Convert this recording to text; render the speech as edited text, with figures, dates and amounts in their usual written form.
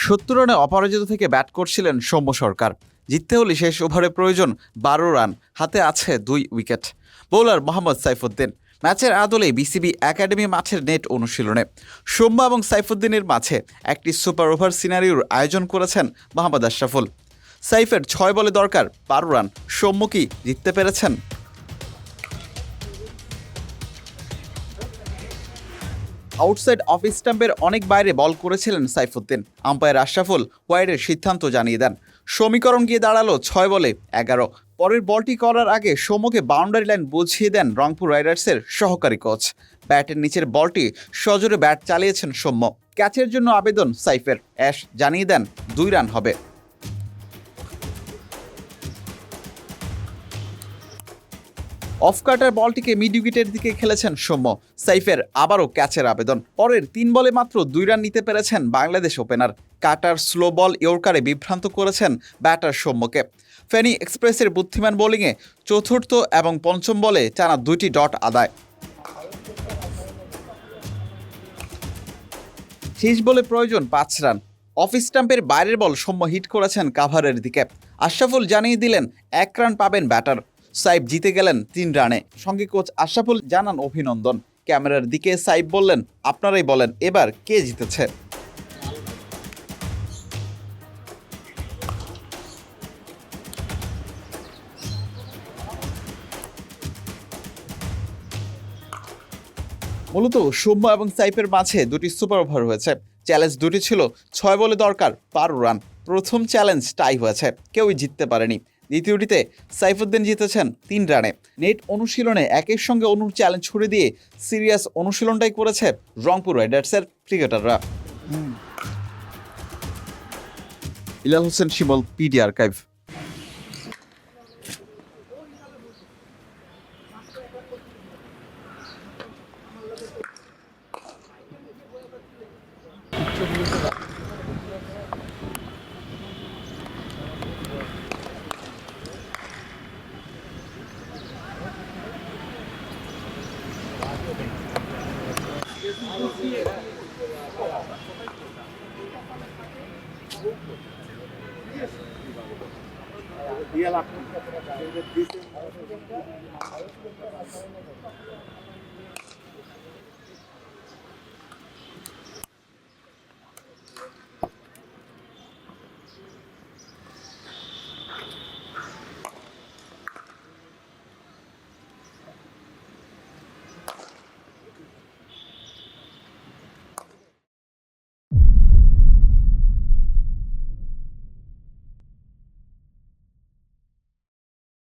70 রানে অপরাজিত থেকে ব্যাট করছিলেন সৌম্য সরকার। জিততে হলে শেষ ওভারে প্রয়োজন 12 রান, হাতে আছে 2 উইকেট। বোলার মোহাম্মদ সাইফুদ্দিন। ম্যাচের আদলে বিসিবি একাডেমি মাঠের নেট অনুশীলনে সৌম্য এবং সাইফুদ্দিনের মাঝে একটি সুপার ওভার সিনারিওর আয়োজন করেছেন মোহাম্মদ আশরাফুল। সাইফের 6 বলে দরকার 12 রান। সৌম্য কি জিততে পেরেছেন? আউটসাইড অফ স্টাম্পের অনেক বাইরে বল করেছিলেন সাইফুদ্দিন। আম্পায়ার আশরাফুল ওয়াইডের সিদ্ধান্ত জানিয়ে দেন। সমীকরণ গিয়ে দাঁড়ালো 6 বলে 11। পরের বলটি করার আগে সৌম্যকে বাউন্ডারি লাইন বুঝিয়ে দেন রংপুর রাইডার্সের সহকারী কোচ। ব্যাটের নিচের বলটি সজোরে ব্যাট চালিয়েছেন সৌম্য। ক্যাচের জন্য আবেদন সাইফের। অ্যাশ জানিয়ে দেন 2 রান হবে। অফ কাটার বলটিকে মিড উইকেটের দিকে খেলেছেন সৌম্য। সাইফের আবারও ক্যাচের আবেদন। পরের 3 বলে মাত্র 2 রান নিতে পেরেছেন বাংলাদেশ ওপেনার। কাটার স্লো বল ইয়র্কারে বিভ্রান্ত করেছেন ব্যাটার সৌম্যকে। ফেনী এক্সপ্রেসের বুদ্ধিমান বোলিংয়ে চতুর্থ এবং পঞ্চম বলে টানা 2টি ডট আদায়। শেষ বলে প্রয়োজন 5 রান। অফ স্টাম্পের বাইরের বল সৌম্য হিট করেছেন কাভারের দিকে। আশরাফুল জানিয়ে দিলেন 1 রান পাবেন ব্যাটার। সাইফ জিতে গেলেন 3 রানে। সঙ্গে কোচ আশরাফুল জানান অভিনন্দন। ক্যামেরার দিকে সাইফ বললেন, আপনারাই বলেন এবার কে জিতেছে। মূলত সৌম্য এবং সাইফের মাঝে 2টি সুপার ওভার হয়েছে। চ্যালেঞ্জ 2টি ছিল 6 বলে দরকার 12 রান। প্রথম চ্যালেঞ্জ টাই হয়েছে, কেউই জিততে পারেনি। দ্বিতীয়টিতে সাইফুদ্দিন জিতেছেন 3 রানে। নেট অনুশীলনে একের সঙ্গে অনুর চ্যালেঞ্জ ছুড়ে দিয়ে সিরিয়াস অনুশীলনটাই করেছে রংপুর রাইডার্সের ক্রিকেটাররা। ইলাল হোসেন শিমল, পিডি আর্কাইভ।